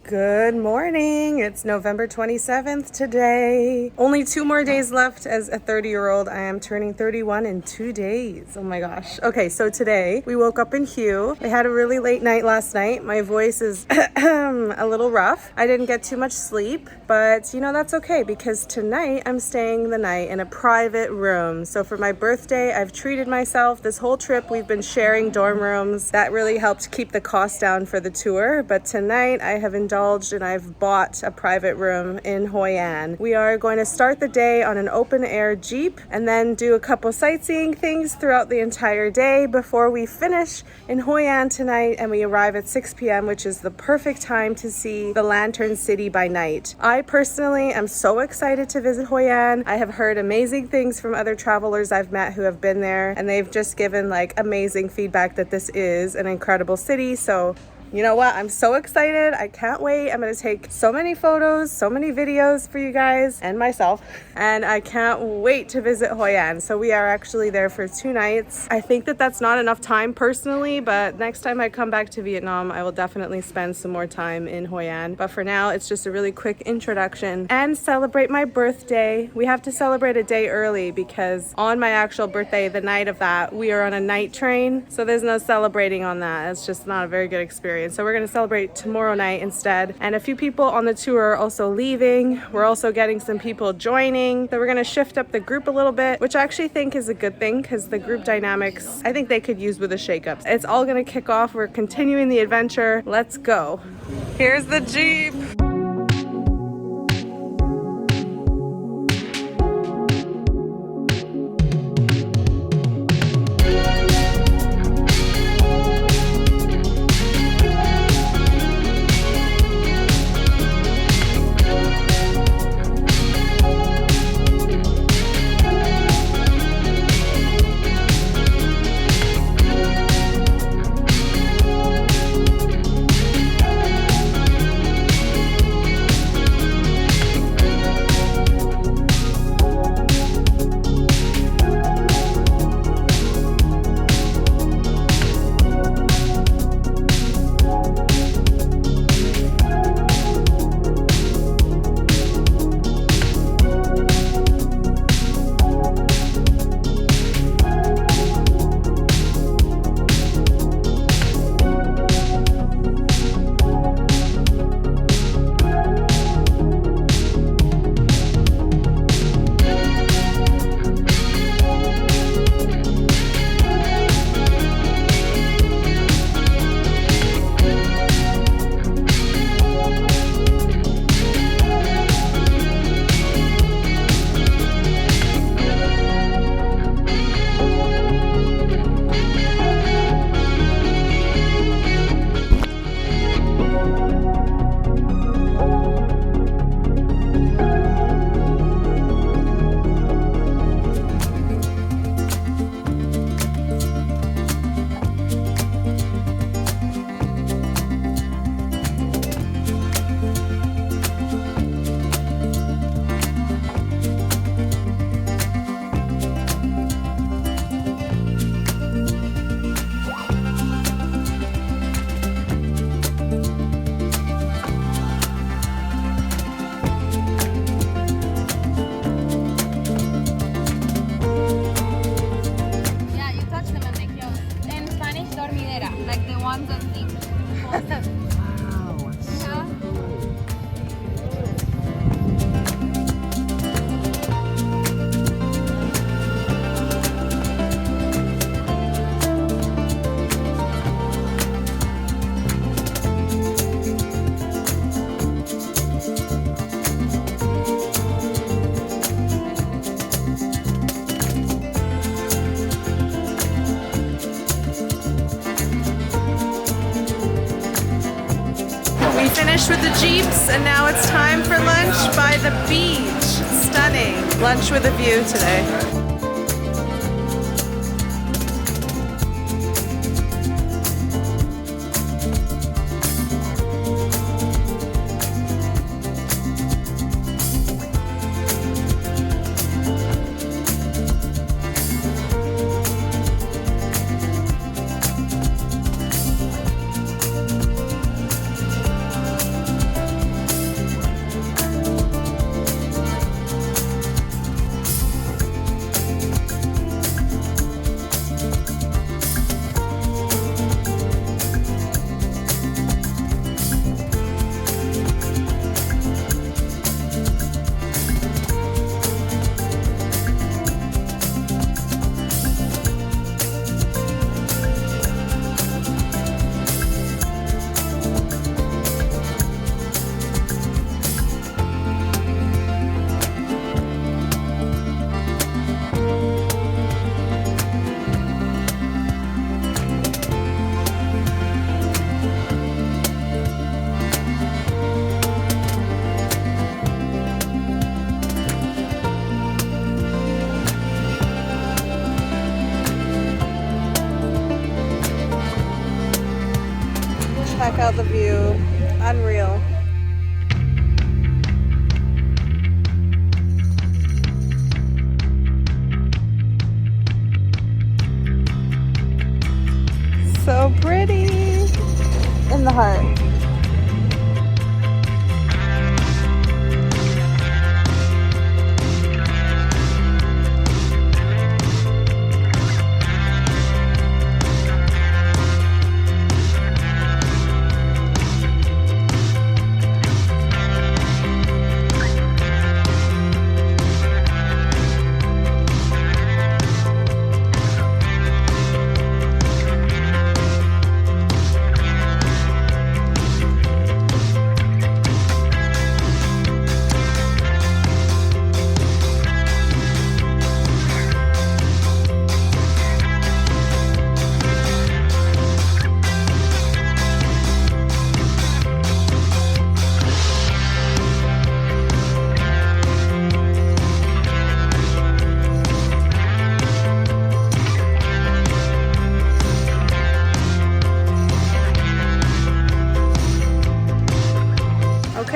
Good morning. It's November 27th today. Only 2 more days left as a 30-year-old. I am turning 31 in 2 days. Oh my gosh. Okay, so today we woke up in Hue. I had a really late night last night. My voice is a little rough. I didn't get too much sleep, but you know, that's okay because tonight I'm staying the night in a private room. So for my birthday, I've treated myself. This whole trip we've been sharing dorm rooms. That really helped keep the cost down for the tour, but tonight I have indulged and I've bought a private room in Hoi An. We are going to start the day on an open air Jeep and then do a couple sightseeing things throughout the entire day before we finish in Hoi An tonight and we arrive at 6 p.m., which is the perfect time to see the Lantern City by night. I personally am so excited to visit Hoi An. I have heard amazing things from other travelers I've met who have been there, and they've just given like amazing feedback that this is an incredible city. So you know what? I'm so excited. I can't wait. I'm going to take so many photos, so many videos for you guys and myself. And I can't wait to visit Hoi An. So we are actually there for 2 nights. I think that that's not enough time personally, but next time I come back to Vietnam, I will definitely spend some more time in Hoi An. But for now, it's just a really quick introduction and celebrate my birthday. We have to celebrate a day early because on my actual birthday, the night of that, we are on a night train. So there's no celebrating on that. It's just not a very good experience. So we're going to celebrate tomorrow night instead. And a few people on the tour are also leaving. We're also getting some people joining. So we're going to shift up the group a little bit, which I actually think is a good thing because the group dynamics, I think they could use with a shakeup. It's all going to kick off. We're continuing the adventure. Let's go. Here's the Jeep. Finished with the Jeeps and now it's time for lunch by the beach. Stunning. Lunch with a view today.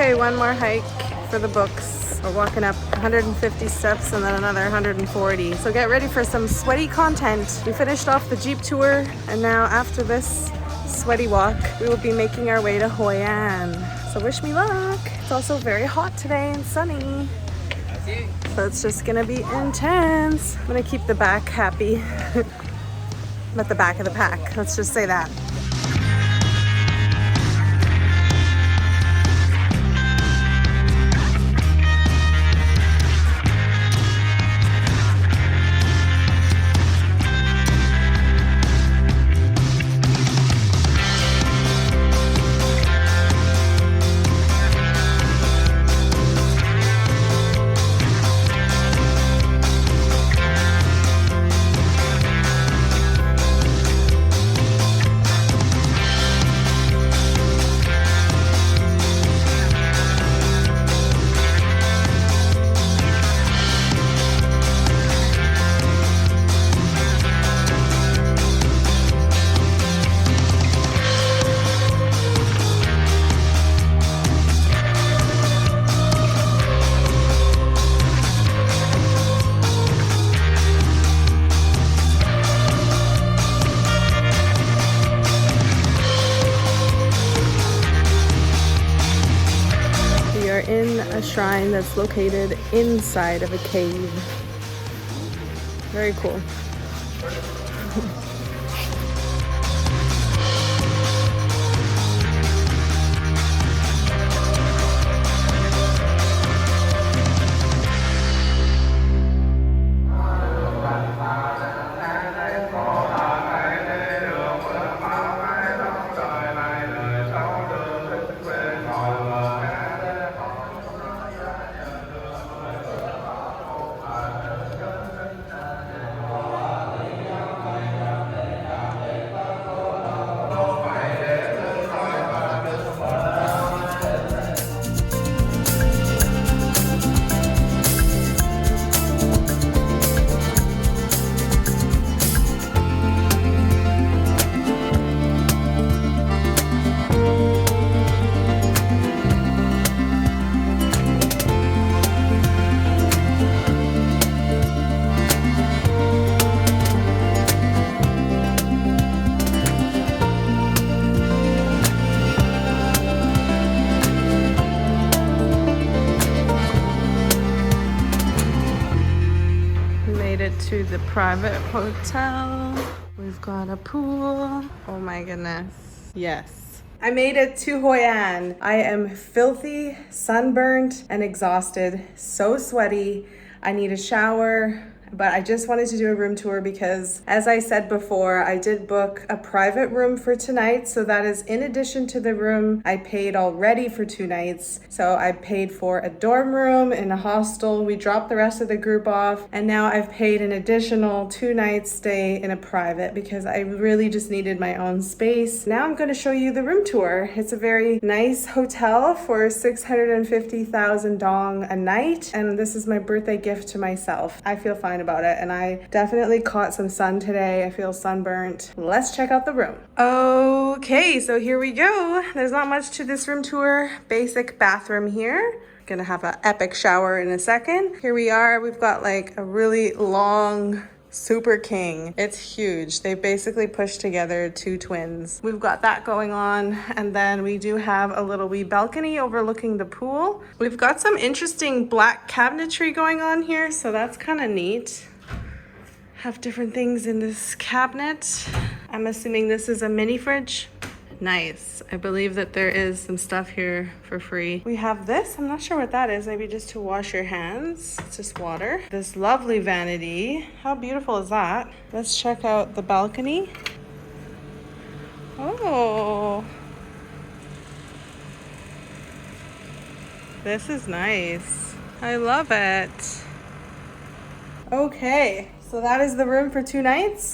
Okay, one more hike for the books. We're walking up 150 steps and then another 140. So get ready for some sweaty content. We finished off the Jeep tour, and now after this sweaty walk, we will be making our way to Hoi An. So wish me luck. It's also very hot today and sunny. So it's just gonna be intense. I'm gonna keep the back happy. I'm at the back of the pack, let's just say that. In a shrine that's located inside of a cave. Very cool. To the private hotel. We've got a pool. Oh my goodness. Yes. I made it to Hoi An. I am filthy, sunburnt, and exhausted. So sweaty. I need a shower. But I just wanted to do a room tour because, as I said before, I did book a private room for tonight. So that is in addition to the room I paid already for 2 nights. So I paid for a dorm room in a hostel. We dropped the rest of the group off. And now I've paid an additional 2 nights stay in a private because I really just needed my own space. Now I'm going to show you the room tour. It's a very nice hotel for 650,000 dong a night. And this is my birthday gift to myself. I feel fine about it, and I definitely caught some sun today. I feel sunburnt. Let's check out the room. Okay, so here we go. There's not much to this room tour. Basic bathroom here. Gonna have an epic shower in a second. Here we are. We've got like a really long super king. It's huge. They basically pushed together 2 twins. We've got that going on, and then we do have a little wee balcony overlooking the pool. We've got some interesting black cabinetry going on here, so that's kind of neat. Have different things in this cabinet. I'm assuming this is a mini fridge. Nice. I believe that there is some stuff here for free. We have this. I'm not sure what that is. Maybe just to wash your hands. It's just water. This lovely vanity. How beautiful is that? Let's check out the balcony. Oh. This is nice. I love it. Okay, so that is the room for 2 nights.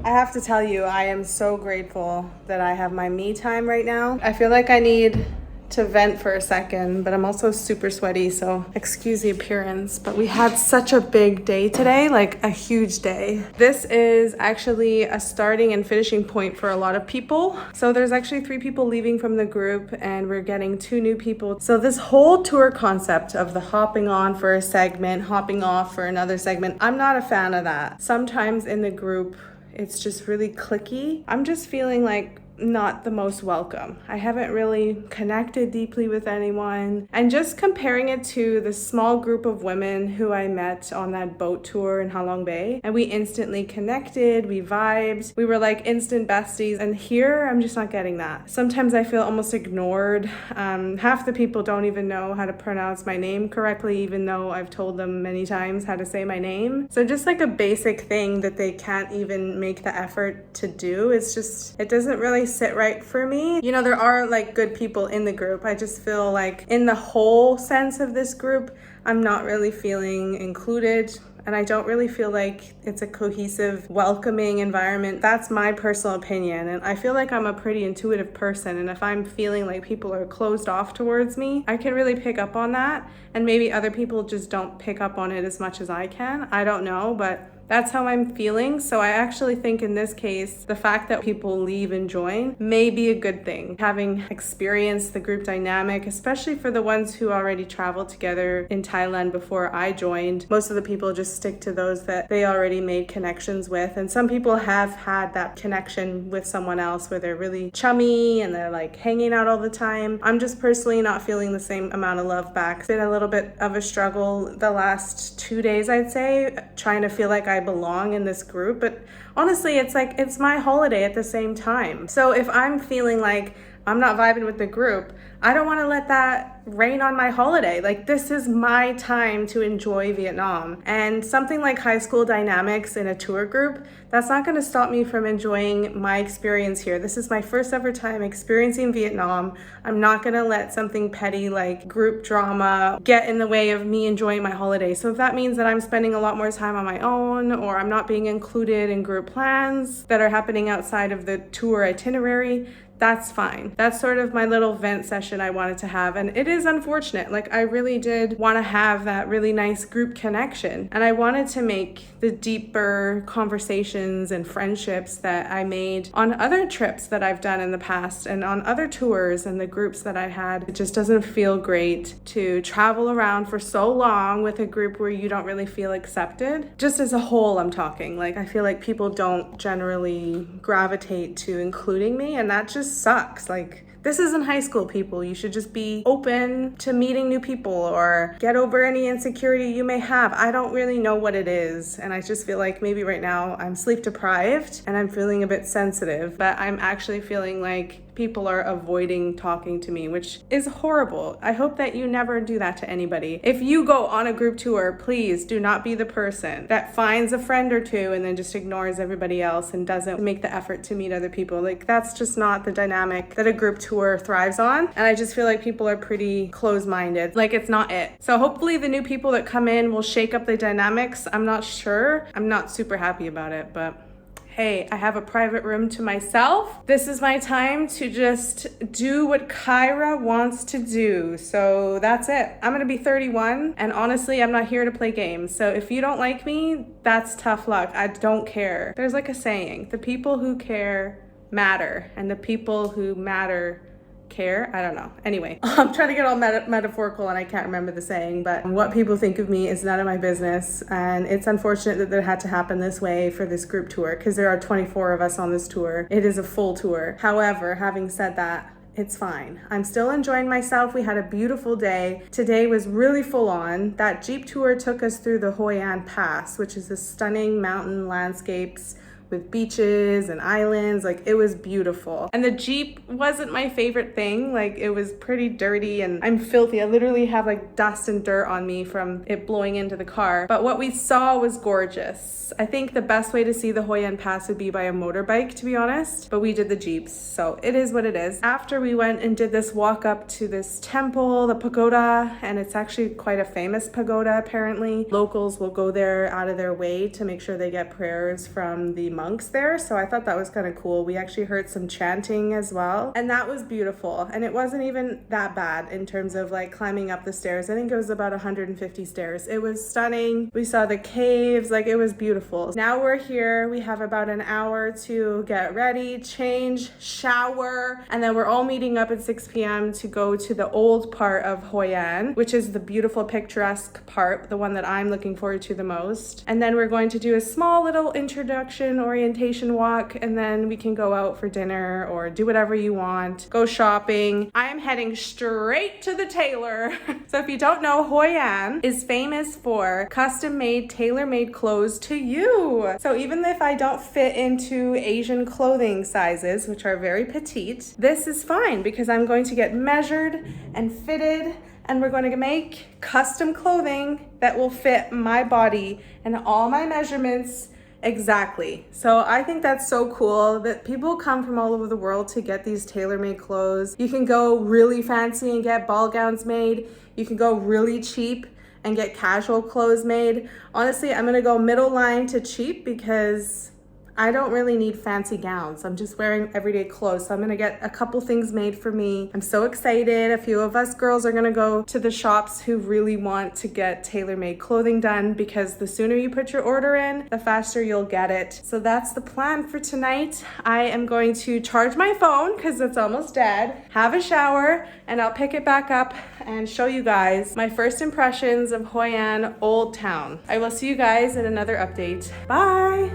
I have to tell you, I am so grateful that I have my me time right now. I feel like I need to vent for a second, but I'm also super sweaty, so excuse the appearance. But we had such a big day today, like a huge day. This is actually a starting and finishing point for a lot of people. So there's actually 3 people leaving from the group, and we're getting 2 new people. So this whole tour concept of the hopping on for a segment, hopping off for another segment, I'm not a fan of that. Sometimes in the group, it's just really cliquey. I'm just feeling like not the most welcome. I haven't really connected deeply with anyone. And just comparing it to the small group of women who I met on that boat tour in Halong Bay, and we instantly connected, we vibed, we were like instant besties. And here, I'm just not getting that. Sometimes I feel almost ignored. Half the people don't even know how to pronounce my name correctly, even though I've told them many times how to say my name. So just like a basic thing that they can't even make the effort to do, it's just, it doesn't really sit right for me. You know, there are like good people in the group. I just feel like in the whole sense of this group, I'm not really feeling included. And I don't really feel like it's a cohesive, welcoming environment. That's my personal opinion. And I feel like I'm a pretty intuitive person. And if I'm feeling like people are closed off towards me, I can really pick up on that. And maybe other people just don't pick up on it as much as I can. I don't know, but that's how I'm feeling. So I actually think in this case, the fact that people leave and join may be a good thing. Having experienced the group dynamic, especially for the ones who already traveled together in Thailand before I joined, most of the people just stick to those that they already made connections with. And some people have had that connection with someone else where they're really chummy and they're like hanging out all the time. I'm just personally not feeling the same amount of love back. It's been a little bit of a struggle the last 2 days, I'd say, trying to feel like I belong in this group. But honestly, it's like, it's my holiday at the same time. So if I'm feeling like I'm not vibing with the group, I don't want to let that rain on my holiday. Like, this is my time to enjoy Vietnam. And something like high school dynamics in a tour group, that's not going to stop me from enjoying my experience here. This is my first ever time experiencing Vietnam. I'm not going to let something petty like group drama get in the way of me enjoying my holiday. So if that means that I'm spending a lot more time on my own, or I'm not being included in group plans that are happening outside of the tour itinerary, that's fine. That's sort of my little vent session I wanted to have. And it is unfortunate. Like, I really did want to have that really nice group connection. And I wanted to make the deeper conversations and friendships that I made on other trips that I've done in the past and on other tours and the groups that I had. It just doesn't feel great to travel around for so long with a group where you don't really feel accepted. Just as a whole, I'm talking. Like, I feel like people don't generally gravitate to including me, and that just sucks. Like, this isn't high school, people. You should just be open to meeting new people or get over any insecurity you may have. I don't really know what it is. And I just feel like maybe right now I'm sleep deprived and I'm feeling a bit sensitive, but I'm actually feeling like people are avoiding talking to me, which is horrible. I hope that you never do that to anybody. If you go on a group tour, please do not be the person that finds a friend or two and then just ignores everybody else and doesn't make the effort to meet other people. Like, that's just not the dynamic that a group tour thrives on. And I just feel like people are pretty closed-minded. Like, it's not it. So hopefully the new people that come in will shake up the dynamics. I'm not sure. I'm not super happy about it, but hey, I have a private room to myself. This is my time to just do what Kyra wants to do. So that's it. I'm gonna be 31, and honestly, I'm not here to play games. So if you don't like me, that's tough luck. I don't care. There's like a saying, the people who care matter, and the people who matter care. I don't know. Anyway, I'm trying to get all metaphorical and I can't remember the saying, but what people think of me is none of my business. And it's unfortunate that it had to happen this way for this group tour, because there are 24 of us on this tour. It is a full tour. However, having said that, it's fine. I'm still enjoying myself. We had a beautiful day. Today was really full on. That Jeep tour took us through the Hoi An Pass, which is the stunning mountain landscapes with beaches and islands. Like, it was beautiful. And the Jeep wasn't my favorite thing. Like, it was pretty dirty and I'm filthy. I literally have like dust and dirt on me from it blowing into the car. But what we saw was gorgeous. I think the best way to see the Hoi An Pass would be by a motorbike, to be honest. But we did the Jeeps, so it is what it is. After we went and did this walk up to this temple, the pagoda, and it's actually quite a famous pagoda apparently. Locals will go there out of their way to make sure they get prayers from the monks there, so I thought that was kind of cool. We actually heard some chanting as well, and that was beautiful. And it wasn't even that bad in terms of like climbing up the stairs. I think it was about 150 stairs. It was stunning. We saw the caves, like it was beautiful. Now we're here. We have about an hour to get ready, change, shower, and then we're all meeting up at 6 p.m. to go to the old part of Hoi An, which is the beautiful picturesque part, the one that I'm looking forward to the most. And then we're going to do a small little introduction orientation walk, and then we can go out for dinner or do whatever you want, go shopping. I'm heading straight to the tailor. So if you don't know, Hoi An is famous for custom-made, tailor-made clothes to you. So even if I don't fit into Asian clothing sizes, which are very petite, this is fine because I'm going to get measured and fitted, and we're going to make custom clothing that will fit my body and all my measurements exactly. So I think that's so cool that people come from all over the world to get these tailor-made clothes. You can go really fancy and get ball gowns made. You can go really cheap and get casual clothes made. Honestly, I'm gonna go middle line to cheap because I don't really need fancy gowns. I'm just wearing everyday clothes. So I'm gonna get a couple things made for me. I'm so excited. A few of us girls are gonna go to the shops who really want to get tailor-made clothing done, because the sooner you put your order in, the faster you'll get it. So that's the plan for tonight. I am going to charge my phone because it's almost dead, have a shower, and I'll pick it back up and show you guys my first impressions of Hoi An Old Town. I will see you guys in another update. Bye.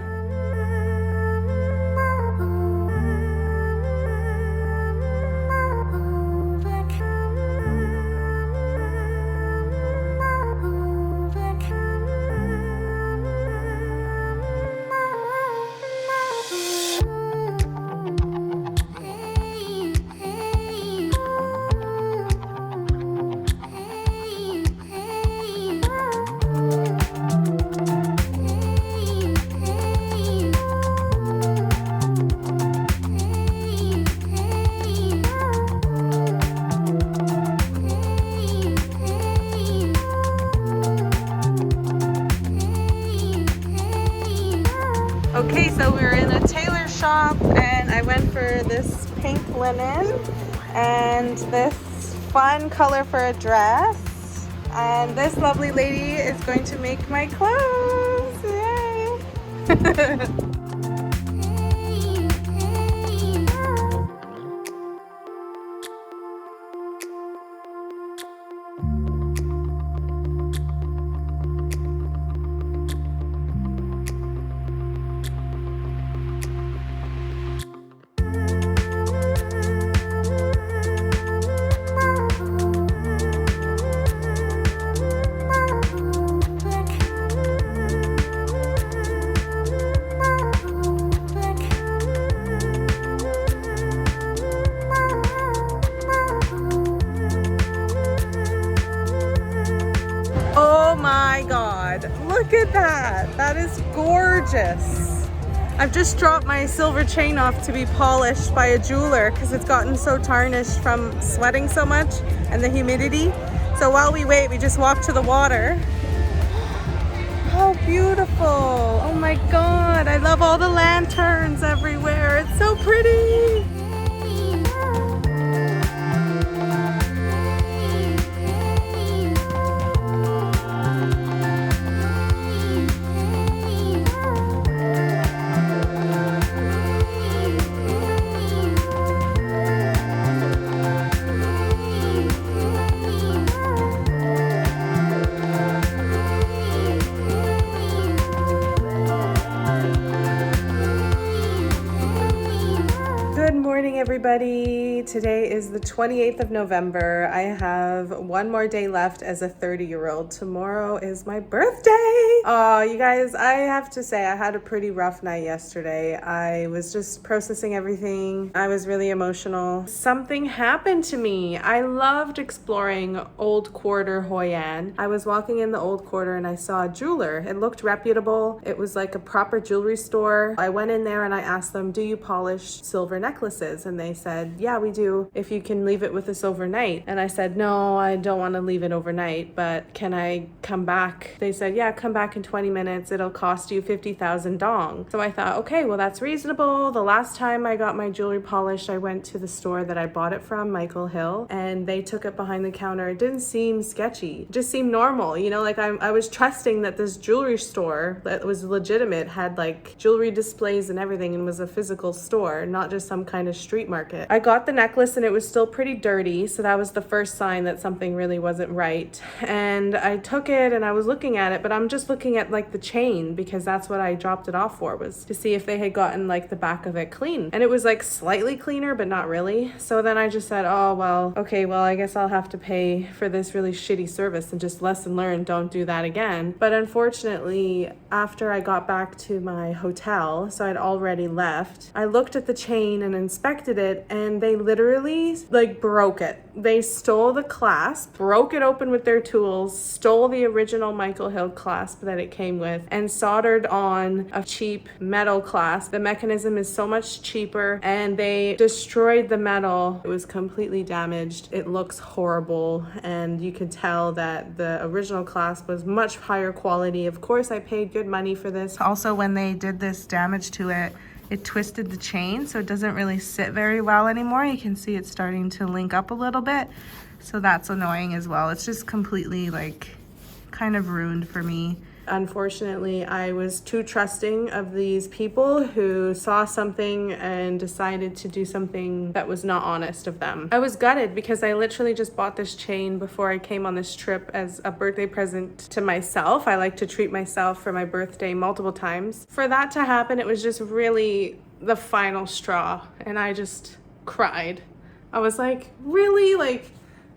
Okay, so we were in a tailor shop and I went for this pink linen and this fun color for a dress. And this lovely lady is going to make my clothes. Yay! Oh my God, look at that. That is gorgeous. I've just dropped my silver chain off to be polished by a jeweler because it's gotten so tarnished from sweating so much and the humidity. So while we wait, we just walk to the water. How beautiful. Oh my God, I love all the lanterns everywhere. It's so pretty. Everybody, today is the 28th of November. I have one more day left as a 30-year-old. Tomorrow is my birthday. Oh, you guys, I have to say I had a pretty rough night yesterday. I was just processing everything. I was really emotional. Something happened to me. I loved exploring Old Quarter Hoi An. I was walking in the Old Quarter and I saw a jeweler. It looked reputable. It was like a proper jewelry store. I went in there and I asked them, do you polish silver necklaces? And they said, yeah, we do, if you can leave it with us overnight. And I said, no, I don't want to leave it overnight, but can I come back? They said, yeah, come back in 20 minutes. It'll cost you 50,000 dong. So I thought, okay, well, that's reasonable. The last time I got my jewelry polished, I went to the store that I bought it from, Michael Hill, and they took it behind the counter. It didn't seem sketchy. It just seemed normal. You know, like I was trusting that this jewelry store that was legitimate had like jewelry displays and everything and was a physical store, not just some kind of street market. I got the necklace and it was still pretty dirty, so that was the first sign that something really wasn't right. And I took it and I was looking at it, but I'm just looking at like the chain, because that's what I dropped it off for, was to see if they had gotten like the back of it clean. And it was like slightly cleaner, but not really. So then I just said, oh, well, okay, well, I guess I'll have to pay for this really shitty service, and just lesson learned, don't do that again. But unfortunately, after I got back to my hotel, so I'd already left, I looked at the chain and inspected it, and they literally like broke it. They stole the clasp, broke it open with their tools, stole the original Michael Hill clasp that it came with, and soldered on a cheap metal clasp. The mechanism is so much cheaper, and they destroyed the metal. It was completely damaged. It looks horrible, and you could tell that the original clasp was much higher quality. Of course, I paid good money for this. Also, when they did this damage to it, it twisted the chain, so it doesn't really sit very well anymore. You can see it's starting to link up a little bit, so that's annoying as well. It's just completely like kind of ruined for me. Unfortunately, I was too trusting of these people who saw something and decided to do something that was not honest of them. I was gutted because I literally just bought this chain before I came on this trip as a birthday present to myself. I like to treat myself for my birthday multiple times. For that to happen, it was just really the final straw, and I just cried. I was like, really? Like,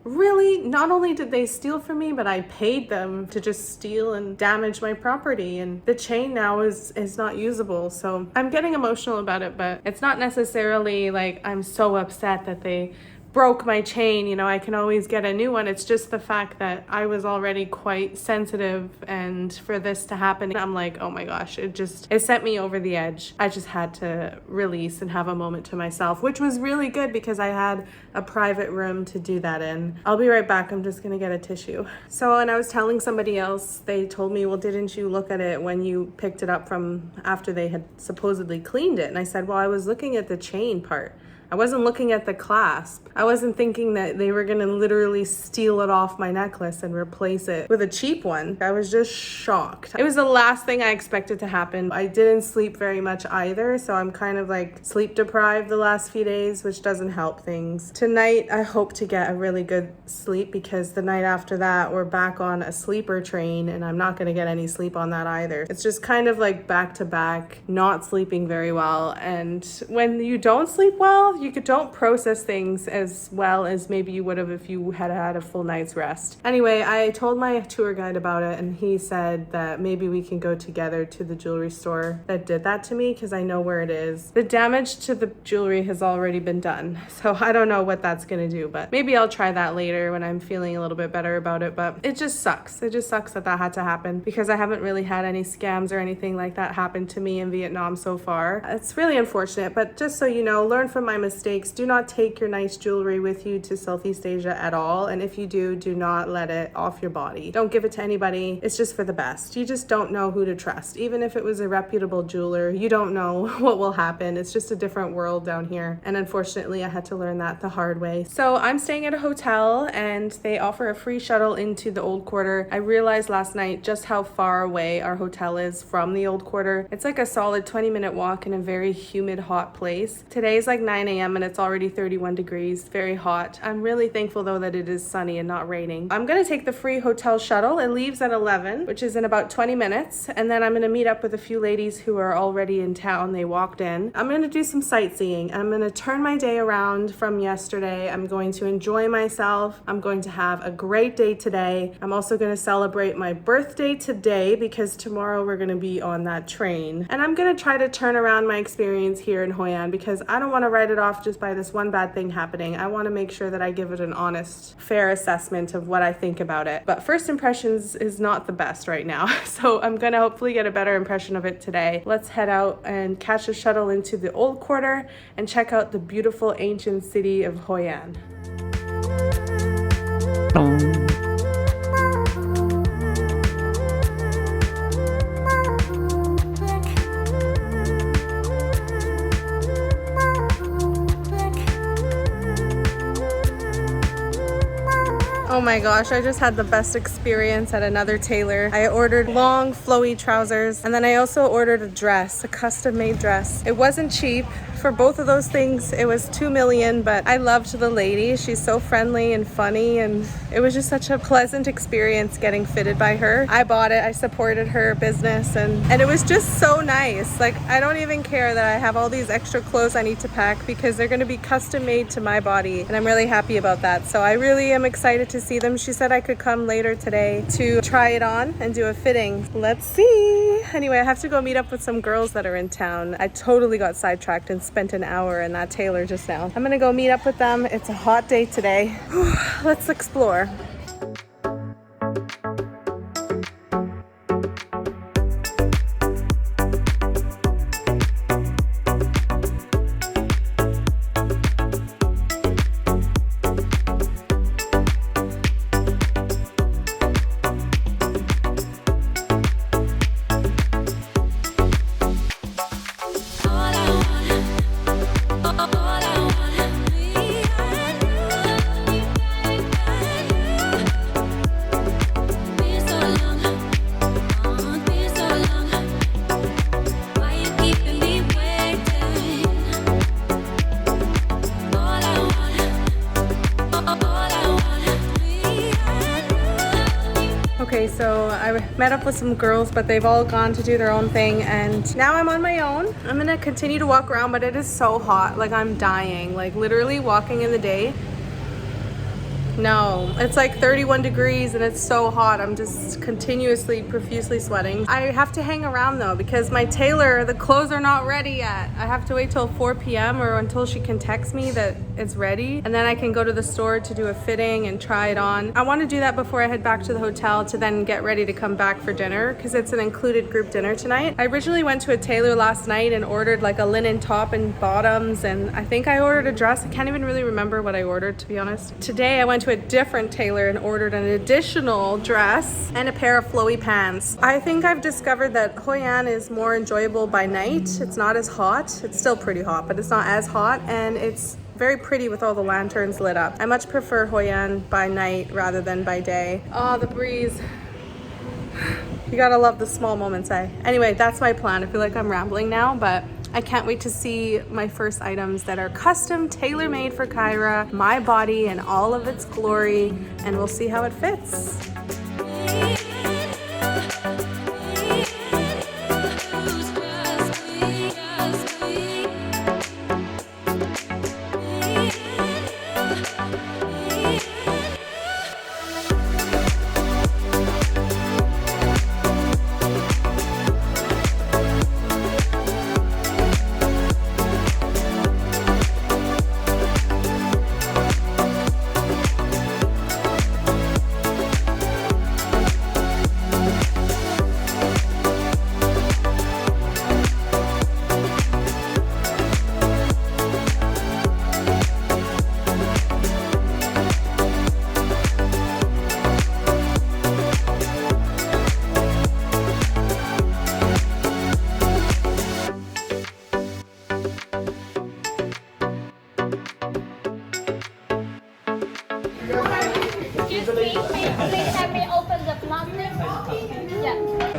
really? Not only did they steal from me, but I paid them to just steal and damage my property, and the chain now is not usable. So I'm getting emotional about it, but it's not necessarily like I'm so upset that they broke my chain. You know, I can always get a new one. It's just the fact that I was already quite sensitive, and for this to happen, I'm like, oh my gosh, it sent me over the edge. I just had to release and have a moment to myself, which was really good because I had a private room to do that in. I'll be right back. I'm just gonna get a tissue. So, and I was telling somebody else, they told me, well, didn't you look at it when you picked it up from after they had supposedly cleaned it? And I said, well, I was looking at the chain part. I wasn't looking at the clasp. I wasn't thinking that they were gonna literally steal it off my necklace and replace it with a cheap one. I was just shocked. It was the last thing I expected to happen. I didn't sleep very much either, so I'm kind of like sleep deprived the last few days, which doesn't help things. Tonight, I hope to get a really good sleep, because the night after that, we're back on a sleeper train, and I'm not gonna get any sleep on that either. It's just kind of like back to back, not sleeping very well. And when you don't sleep well, you don't process things as well as maybe you would have if you had had a full night's rest. Anyway, I told my tour guide about it, and he said that maybe we can go together to the jewelry store that did that to me, because I know where it is. The damage to the jewelry has already been done, so I don't know what that's gonna do, but maybe I'll try that later when I'm feeling a little bit better about it. But it just sucks. It just sucks that that had to happen, because I haven't really had any scams or anything like that happen to me in Vietnam so far. It's really unfortunate, but just so you know, learn from my mistakes. Do not take your nice jewelry with you to Southeast Asia at all, and if you do not let it off your body. Don't give it to anybody. It's just for the best. You just don't know who to trust. Even if it was a reputable jeweler, you don't know what will happen. It's just a different world down here, and unfortunately I had to learn that the hard way. So I'm staying at a hotel, and they offer a free shuttle into the Old Quarter. I realized last night just how far away our hotel is from the Old Quarter. It's like a solid 20-minute walk in a very humid, hot place. Today's like 9 a.m. and it's already 31 degrees, very hot. I'm really thankful though that it is sunny and not raining. I'm gonna take the free hotel shuttle. It leaves at 11, which is in about 20 minutes. And then I'm gonna meet up with a few ladies who are already in town. They walked in. I'm gonna do some sightseeing. I'm gonna turn my day around from yesterday. I'm going to enjoy myself. I'm going to have a great day today. I'm also gonna celebrate my birthday today, because tomorrow we're gonna be on that train. And I'm gonna try to turn around my experience here in Hoi An, because I don't wanna write it off off just by this one bad thing happening. I want to make sure that I give it an honest, fair assessment of what I think about it. But first impressions is not the best right now. So I'm gonna hopefully get a better impression of it today. Let's head out and catch a shuttle into the old quarter and check out the beautiful ancient city of Hoi An. Oh my gosh, I just had the best experience at another tailor. I ordered long flowy trousers, and then I also ordered a dress, a custom made dress. It wasn't cheap. For both of those things, it was 2 million, but I loved the lady. She's so friendly and funny, and it was just such a pleasant experience getting fitted by her. I bought it, I supported her business, and it was just so nice. Like, I don't even care that I have all these extra clothes I need to pack because they're gonna be custom made to my body, and I'm really happy about that. So I really am excited to see them. She said I could come later today to try it on and do a fitting. Let's see. Anyway, I have to go meet up with some girls that are in town. I totally got sidetracked and spent an hour in that tailor just now. I'm gonna go meet up with them. It's a hot day today. Let's explore. Okay, so I met up with some girls, but they've all gone to do their own thing, and now I'm on my own. I'm gonna continue to walk around, but it is so hot. Like, I'm dying. Like, literally walking in the day. No, it's like 31 degrees and it's so hot. I'm just continuously, profusely sweating. I have to hang around though because my tailor, the clothes are not ready yet. I have to wait till 4 p.m. or until she can text me that it's ready, and then I can go to the store to do a fitting and try it on. I want to do that before I head back to the hotel to then get ready to come back for dinner because it's an included group dinner tonight. I originally went to a tailor last night and ordered like a linen top and bottoms, and I think I ordered a dress. I can't even really remember what I ordered, to be honest. Today I went to a different tailor and ordered an additional dress and a pair of flowy pants. I think I've discovered that Hoi An is more enjoyable by night. It's not as hot. It's still pretty hot, but it's not as hot, and it's very pretty with all the lanterns lit up. I much prefer Hoi An by night rather than by day. Oh, the breeze. You gotta love the small moments, eh? Anyway, that's my plan. I feel like I'm rambling now, but I can't wait to see my first items that are custom, tailor-made for Kyra, my body in all of its glory, and we'll see how it fits.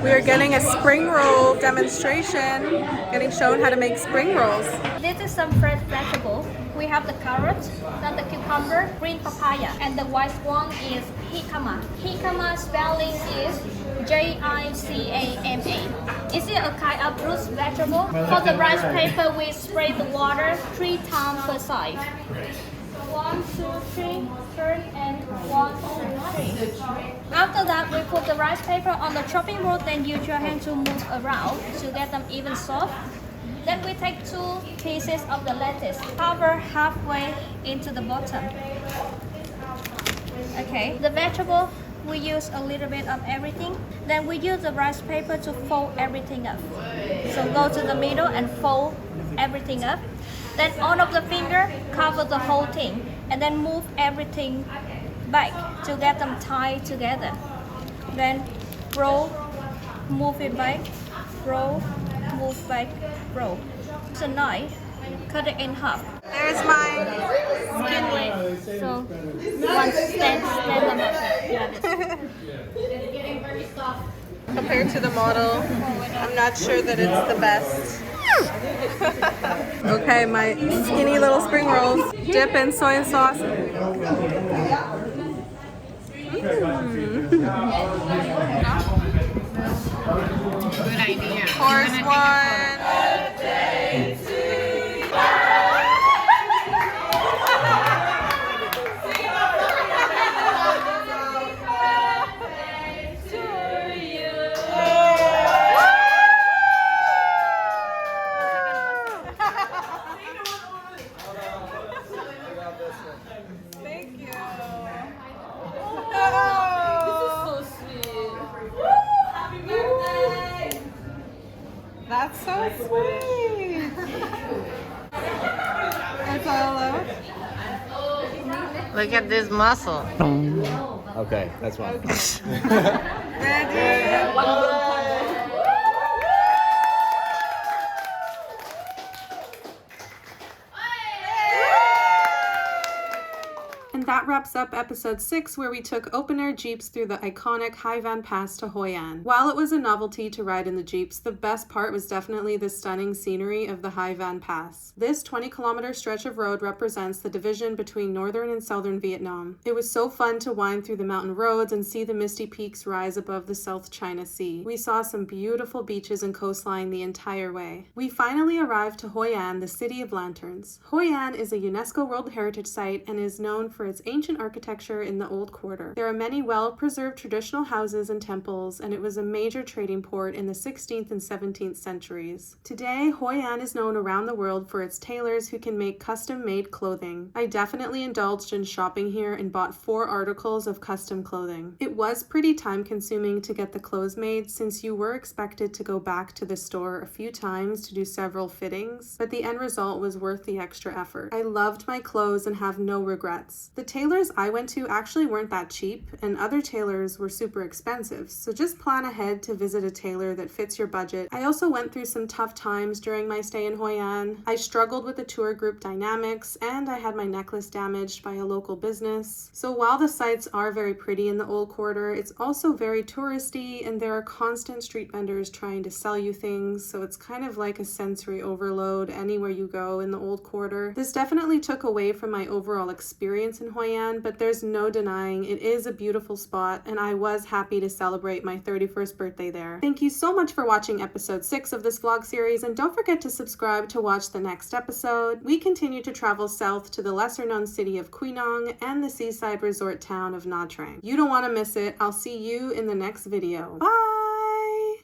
We are getting a spring roll demonstration, getting shown how to make spring rolls. This is some fresh vegetables. We have the carrot, then the cucumber, green papaya, and the white one is jicama. Jicama spelling is J-I-C-A-M-A. Is it a kind of root vegetable? For the rice paper, we spray the water 3 times per side. 1, 2, 3, turn, and 1, 2, 3. After that, we put the rice paper on the chopping board, then use your hand to move around to get them even soft. Then we take 2 pieces of the lettuce, cover halfway into the bottom. Okay, the vegetable, we use a little bit of everything. Then we use the rice paper to fold everything up. So go to the middle and fold everything up. Then all of the finger cover the whole thing, and then move everything back to get them tied together. Then roll, move it back, roll, move back, roll. So knife, cut it in half. There's my skin weight. So one stand them up. Compared to the model, I'm not sure that it's the best. Okay, my skinny little spring rolls. Dip in soy sauce. Good idea. Course one. Thank you. Happy birthday! That's so sweet. That's all over. Look at this muscle. Okay, that's one. Ready? And that wraps up episode 6, where we took open-air Jeeps through the iconic Hoi An Pass to Hoi An. While it was a novelty to ride in the Jeeps, the best part was definitely the stunning scenery of the Hoi An Pass. This 20-kilometer stretch of road represents the division between northern and southern Vietnam. It was so fun to wind through the mountain roads and see the misty peaks rise above the South China Sea. We saw some beautiful beaches and coastline the entire way. We finally arrived to Hoi An, the city of lanterns. Hoi An is a UNESCO World Heritage Site and is known for its ancient architecture in the Old Quarter. There are many well-preserved traditional houses and temples, and it was a major trading port in the 16th and 17th centuries. Today, Hoi An is known around the world for its tailors who can make custom-made clothing. I definitely indulged in shopping here and bought 4 articles of custom clothing. It was pretty time-consuming to get the clothes made, since you were expected to go back to the store a few times to do several fittings, but the end result was worth the extra effort. I loved my clothes and have no regrets. The tailors I went to actually weren't that cheap, and other tailors were super expensive, so just plan ahead to visit a tailor that fits your budget. I also went through some tough times during my stay in Hoi An. I struggled with the tour group dynamics, and I had my necklace damaged by a local business. So while the sights are very pretty in the Old Quarter, it's also very touristy, and there are constant street vendors trying to sell you things, so it's kind of like a sensory overload anywhere you go in the Old Quarter. This definitely took away from my overall experience in Hoi An, but there's no denying it is a beautiful spot, and I was happy to celebrate my 31st birthday there. Thank you so much for watching episode 6 of this vlog series, and don't forget to subscribe to watch the next episode. We continue to travel south to the lesser-known city of Quy Nhon and the seaside resort town of Nha Trang. You don't want to miss it. I'll see you in the next video. Bye!